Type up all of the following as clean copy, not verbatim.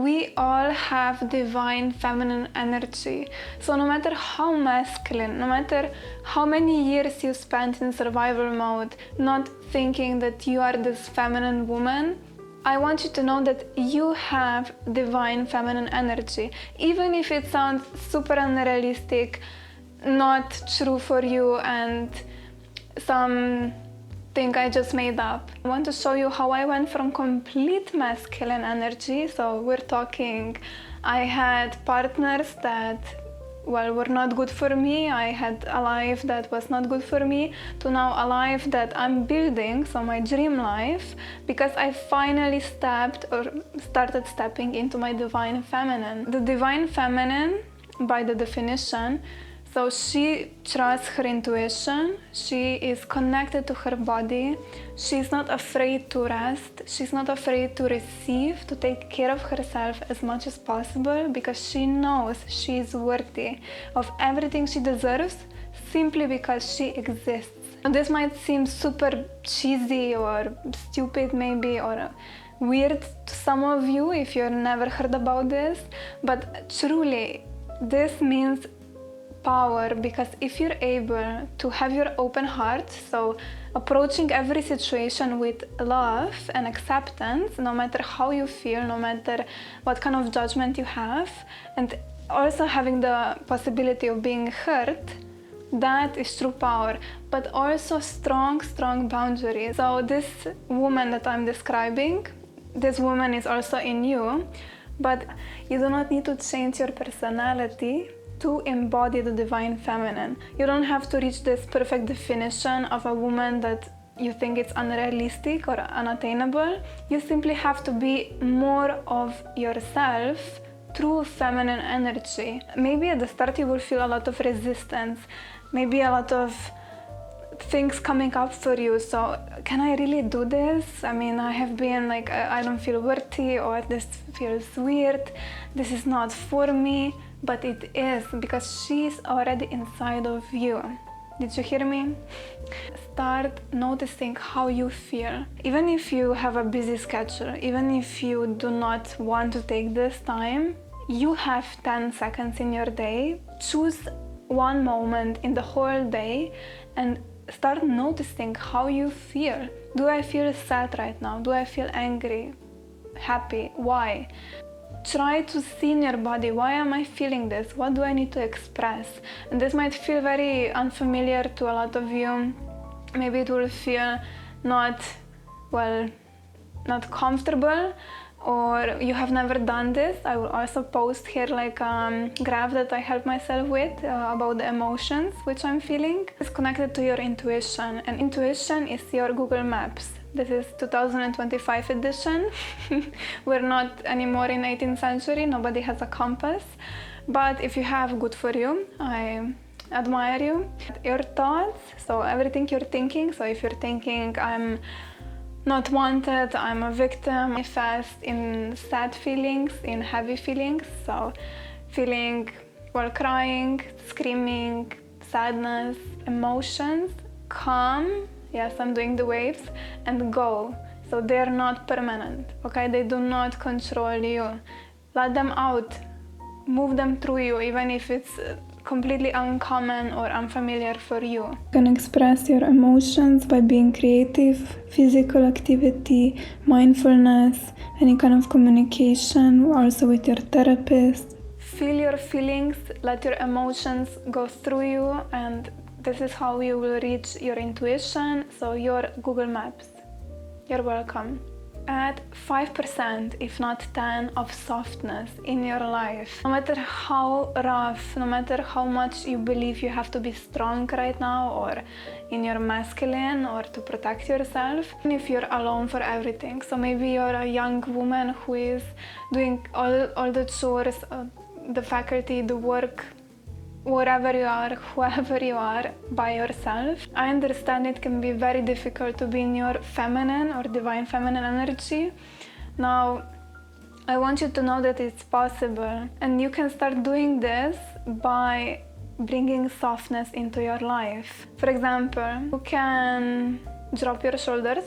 we all have divine feminine energy. So no matter how masculine, no matter how many years you spent in survival mode, not thinking that you are this feminine woman, I want you to know that you have divine feminine energy. Even if it sounds super unrealistic, not true for you, and something I just made up. I want to show you how I went from complete masculine energy. So we're talking, I had partners that were not good for me. I had a life that was not good for me, to now a life that I'm building, so my dream life, because I finally started stepping into my divine feminine. The divine feminine, by the definition, so she trusts her intuition, she is connected to her body, she's not afraid to rest, she's not afraid to receive, to take care of herself as much as possible, because she knows she is worthy of everything she deserves simply because she exists. And this might seem super cheesy or stupid maybe, or weird to some of you if you've never heard about this, but truly this means power, because if you're able to have your open heart, so approaching every situation with love and acceptance, no matter how you feel, no matter what kind of judgment you have, and also having the possibility of being hurt, that is true power, but also strong boundaries. So this woman that I'm describing, this woman is also in you, but you do not need to change your personality to embody the divine feminine. You don't have to reach this perfect definition of a woman that you think it's unrealistic or unattainable. You simply have to be more of yourself through feminine energy. Maybe at the start you will feel a lot of resistance, maybe a lot of things coming up for you. So can I really do this? I mean, I have been like, I don't feel worthy, or this feels weird, this is not for me. But it is, because she's already inside of you. Did you hear me? Start noticing how you feel. Even if you have a busy schedule, even if you do not want to take this time, you have 10 seconds in your day. Choose one moment in the whole day and start noticing how you feel. Do I feel sad right now? Do I feel angry? Happy? Why? Try to see in your body, why am I feeling this? What do I need to express? And this might feel very unfamiliar to a lot of you. Maybe it will feel not comfortable, or you have never done this. I will also post here like a graph that I help myself with about the emotions which I'm feeling. It's connected to your intuition, and intuition is your Google Maps. This is 2025 edition. We're not anymore in 18th century, nobody has a compass. But if you have, good for you, I admire you. Your thoughts, so everything you're thinking, so if you're thinking I'm not wanted, I'm a victim, manifest in sad feelings, in heavy feelings, so feeling while crying, screaming, sadness, emotions, calm. Yes, I'm doing the waves, and go. So they're not permanent, okay? They do not control you. Let them out, move them through you, even if it's completely uncommon or unfamiliar for you. You can express your emotions by being creative, physical activity, mindfulness, any kind of communication, also with your therapist. Feel your feelings, let your emotions go through you, and this is how you will reach your intuition, so your Google Maps. You're welcome. Add 5%, if not 10%, of softness in your life. No matter how rough, no matter how much you believe you have to be strong right now, or in your masculine, or to protect yourself, even if you're alone for everything. So maybe you're a young woman who is doing all the chores, the faculty, the work, wherever you are, whoever you are, by yourself. I understand it can be very difficult to be in your feminine or divine feminine energy. Now, I want you to know that it's possible, and you can start doing this by bringing softness into your life. For example, you can drop your shoulders,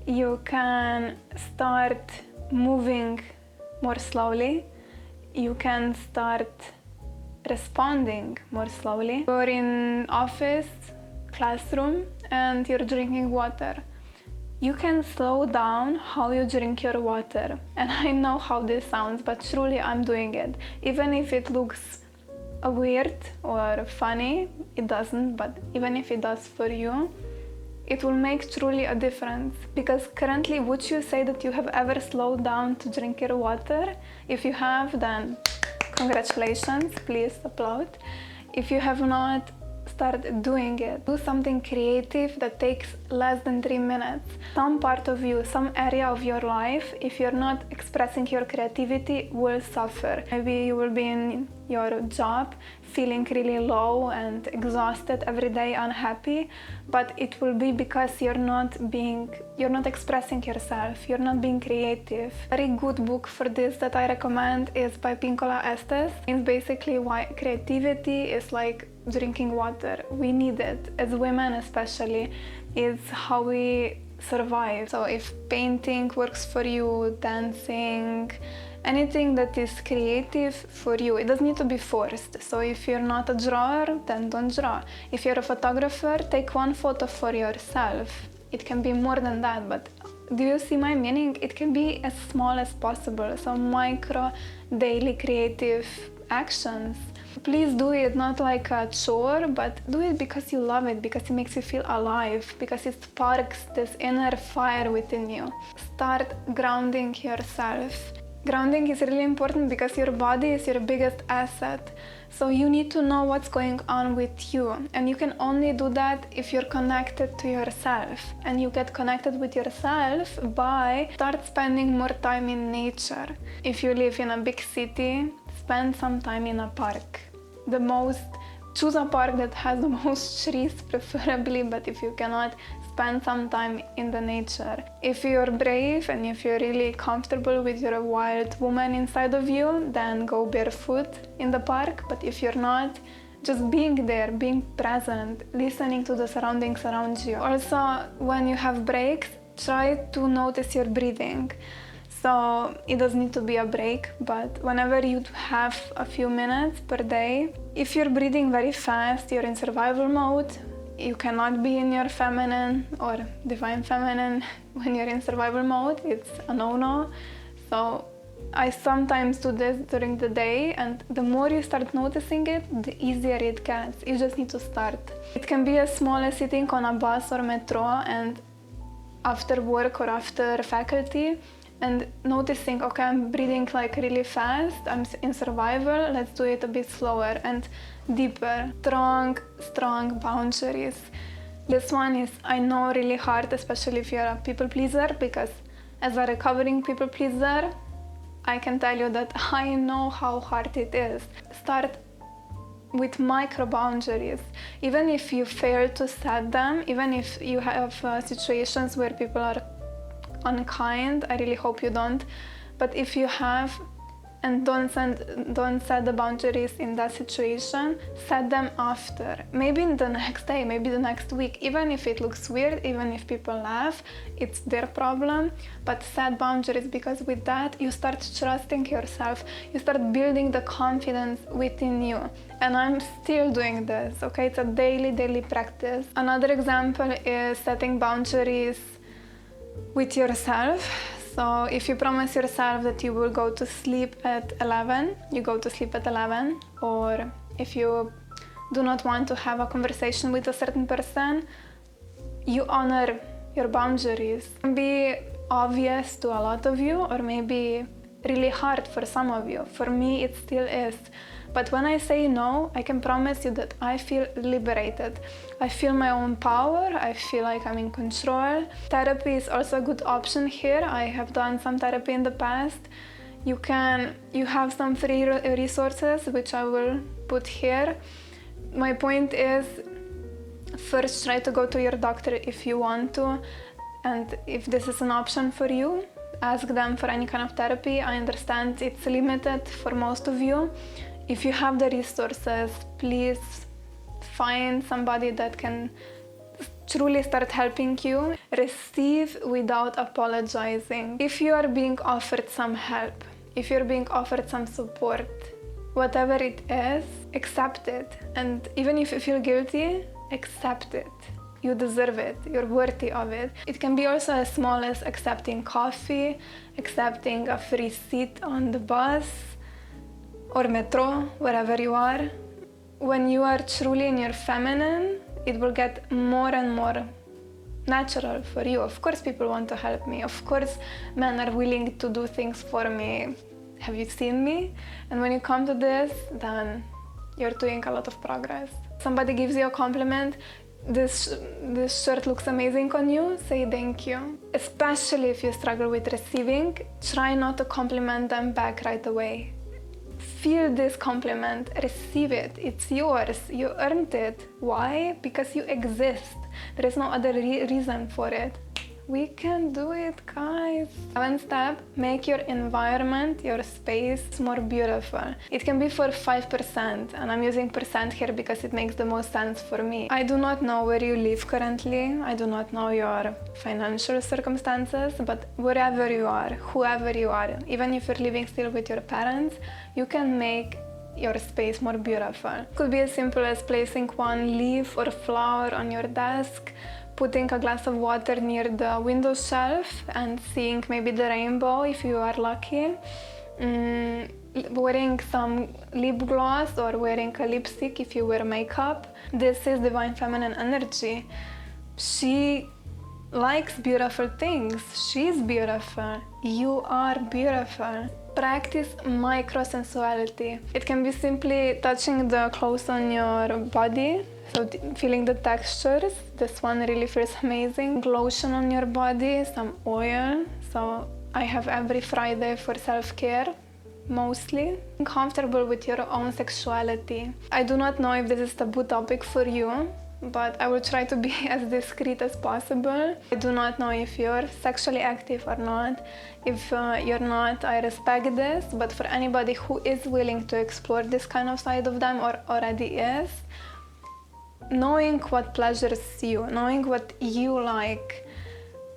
you can start moving more slowly. You can start responding more slowly. You're in office, classroom, and you're drinking water. You can slow down how you drink your water. And I know how this sounds, but truly I'm doing it. Even if it looks weird or funny, it doesn't, but even if it does for you, it will make truly a difference. Because currently, would you say that you have ever slowed down to drink your water? If you have, then congratulations, please applaud. If you have not, start doing it. Do something creative that takes less than 3 minutes. Some part of you, some area of your life, if you're not expressing your creativity, will suffer. Maybe you will be in your job feeling really low and exhausted every day, unhappy, but it will be because you're not expressing yourself, you're not being creative. A very good book for this that I recommend is by Pinkola Estes. It's basically why creativity is like drinking water. We need it, as women especially. It's how we survive. So if painting works for you, dancing, anything that is creative for you, it doesn't need to be forced. So if you're not a drawer, then don't draw. If you're a photographer, take one photo for yourself. It can be more than that, but do you see my meaning? It can be as small as possible. So micro, daily creative actions. Please do it not like a chore, but do it because you love it, because it makes you feel alive, because it sparks this inner fire within you. Start grounding yourself. Grounding is really important because your body is your biggest asset. So you need to know what's going on with you. And you can only do that if you're connected to yourself. And you get connected with yourself by start spending more time in nature. If you live in a big city, spend some time in a park. Choose a park that has the most trees preferably, but if you cannot, spend some time in the nature. If you're brave and if you're really comfortable with your wild woman inside of you, then go barefoot in the park. But if you're not, just being there, being present, listening to the surroundings around you. Also, when you have breaks, try to notice your breathing. So it doesn't need to be a break, but whenever you have a few minutes per day, if you're breathing very fast, you're in survival mode, you cannot be in your feminine or divine feminine when you're in survival mode. It's a no-no. So I sometimes do this during the day, and the more you start noticing it, the easier it gets. You just need to start. It can be as small as sitting on a bus or metro and after work or after faculty, and noticing, okay, I'm breathing like really fast, I'm in survival, let's do it a bit slower and deeper. Strong boundaries. This one is, I know, really hard, especially if you're a people pleaser, because as a recovering people pleaser, I can tell you that I know how hard it is. Start with micro boundaries. Even if you fail to set them, even if you have situations where people are unkind, I really hope you don't, but if you have, and don't set the boundaries in that situation, set them after. Maybe the next day, maybe the next week, even if it looks weird, even if people laugh, it's their problem, but set boundaries, because with that you start trusting yourself, you start building the confidence within you. And I'm still doing this, okay? It's a daily practice. Another example is setting boundaries with yourself. So if you promise yourself that you will go to sleep at 11, you go to sleep at 11. Or if you do not want to have a conversation with a certain person, you honor your boundaries. It can be obvious to a lot of you, or maybe really hard for some of you. For me, it still is. But when I say no, I can promise you that I feel liberated. I feel my own power. I feel like I'm in control. Therapy is also a good option here. I have done some therapy in the past. You have some free resources, which I will put here. My point is, first try to go to your doctor if you want to. And if this is an option for you, ask them for any kind of therapy. I understand it's limited for most of you. If you have the resources, please find somebody that can truly start helping you. Receive without apologizing. If you are being offered some help, If you're being offered some support, whatever it is, accept it. And even if you feel guilty, accept it. You deserve it. You're worthy of it. It can be also as small as accepting coffee, accepting a free seat on the bus or metro, wherever you are. When you are truly in your feminine, it will get more and more natural for you. Of course people want to help me. Of course men are willing to do things for me. Have you seen me? And when you come to this, then you're doing a lot of progress. Somebody gives you a compliment, this shirt looks amazing on you, say thank you. Especially if you struggle with receiving, try not to compliment them back right away. Feel this compliment, receive it, it's yours, you earned it. Why? Because you exist. There is no other reason for it. We can do it, guys. 7th step, make your environment, your space more beautiful. It can be for 5%, and I'm using percent here because it makes the most sense for me. I do not know where you live currently. I do not know your financial circumstances, but wherever you are, whoever you are, even if you're living still with your parents, you can make your space more beautiful. It could be as simple as placing one leaf or flower on your desk, putting a glass of water near the window shelf and seeing maybe the rainbow if you are lucky, wearing some lip gloss or wearing a lipstick if you wear makeup. This is divine feminine energy. She likes beautiful things. She's beautiful. You are beautiful. Practice micro-sensuality. It can be simply touching the clothes on your body, so feeling the textures. This one really feels amazing. Lotion on your body, some oil. So I have every Friday for self-care, mostly. Comfortable with your own sexuality. I do not know if this is a taboo topic for you, but I will try to be as discreet as possible. I do not know if you're sexually active or not. If you're not, I respect this, but for anybody who is willing to explore this kind of side of them or already is, knowing what pleasures you, knowing what you like,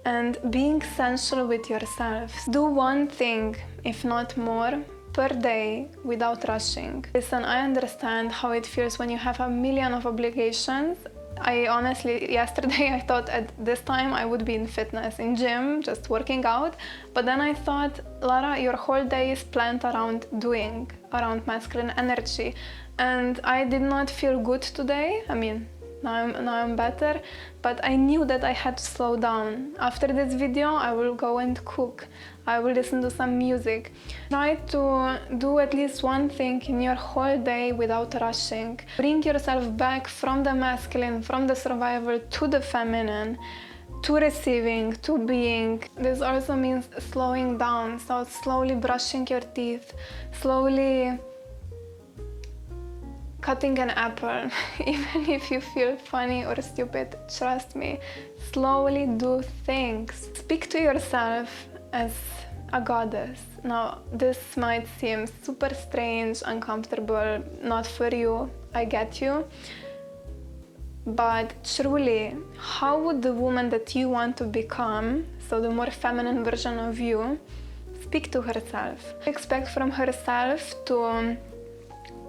and being sensual with yourself. Do one thing, if not more, per day without rushing. Listen, I understand how it feels when you have a million of obligations. I honestly, yesterday I thought at this time I would be in fitness, in gym, just working out. But then I thought, Lara, your whole day is planned around doing, around masculine energy. And I did not feel good today. I mean, now I'm better, but I knew that I had to slow down. After this video, I will go and cook. I will listen to some music. Try to do at least one thing in your whole day without rushing. Bring yourself back from the masculine, from the survival to the feminine, to receiving, to being. This also means slowing down, so slowly brushing your teeth, slowly cutting an apple, even if you feel funny or stupid, trust me, slowly do things. Speak to yourself as a goddess. Now, this might seem super strange, uncomfortable, not for you, I get you. But truly, how would the woman that you want to become, so the more feminine version of you, speak to herself? Expect from herself to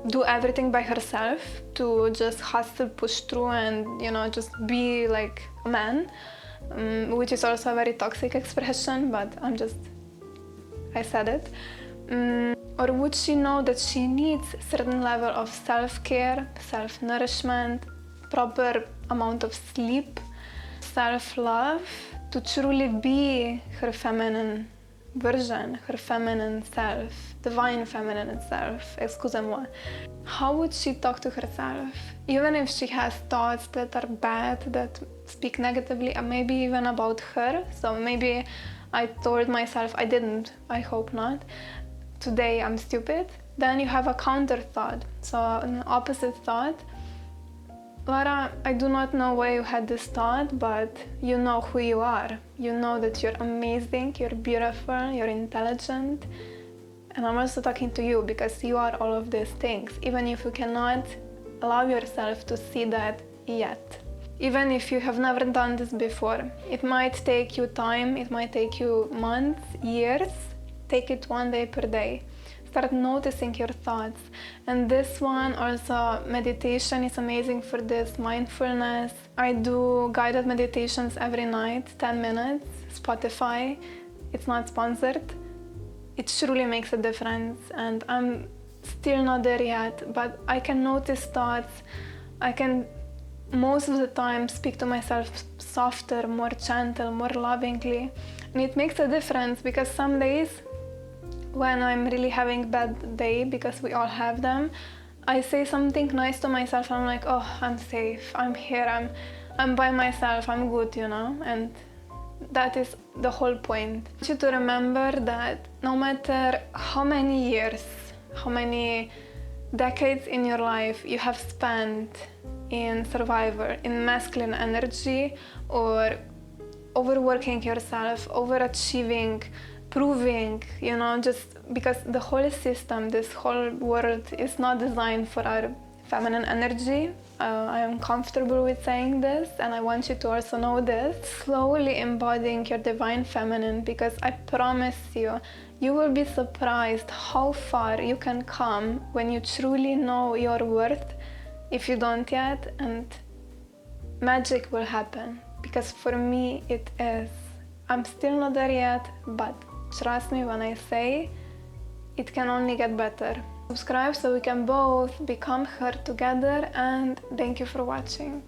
do everything by herself, to just hustle, push through, and just be like a man, which is also a very toxic expression, but I said it. Or would she know that she needs a certain level of self-care, self-nourishment, proper amount of sleep, self-love, to truly be her feminine version, her feminine self, divine feminine self, excusez-moi. How would she talk to herself? Even if she has thoughts that are bad, that speak negatively, and maybe even about her. So maybe I told myself, I didn't, I hope not, today I'm stupid. Then you have a counter thought, so an opposite thought. Lara, I do not know why you had this thought, but you know who you are. You know that you're amazing, you're beautiful, you're intelligent. And I'm also talking to you because you are all of these things, even if you cannot allow yourself to see that yet. Even if you have never done this before, it might take you time, it might take you months, years, take it one day per day. Start noticing your thoughts. And this one also, meditation is amazing for this, mindfulness. I do guided meditations every night, 10 minutes, Spotify. It's not sponsored. It truly makes a difference, and I'm still not there yet, but I can notice thoughts. I can most of the time speak to myself softer, more gentle, more lovingly, and it makes a difference, because some days when I'm really having a bad day, because we all have them, I say something nice to myself and I'm like, oh, I'm safe, I'm here, I'm by myself, I'm good, you know, and that is the whole point. I want you to remember that no matter how many years, how many decades in your life you have spent in survivor, in masculine energy, or overworking yourself, overachieving, proving, you know, just because the whole system, this whole world is not designed for our feminine energy. I am comfortable with saying this, and I want you to also know this. Slowly embodying your divine feminine, because I promise you, you will be surprised how far you can come when you truly know your worth, if you don't yet, and magic will happen, because for me it is. I'm still not there yet, but trust me when I say it can only get better. Subscribe so we can both become her together, and thank you for watching.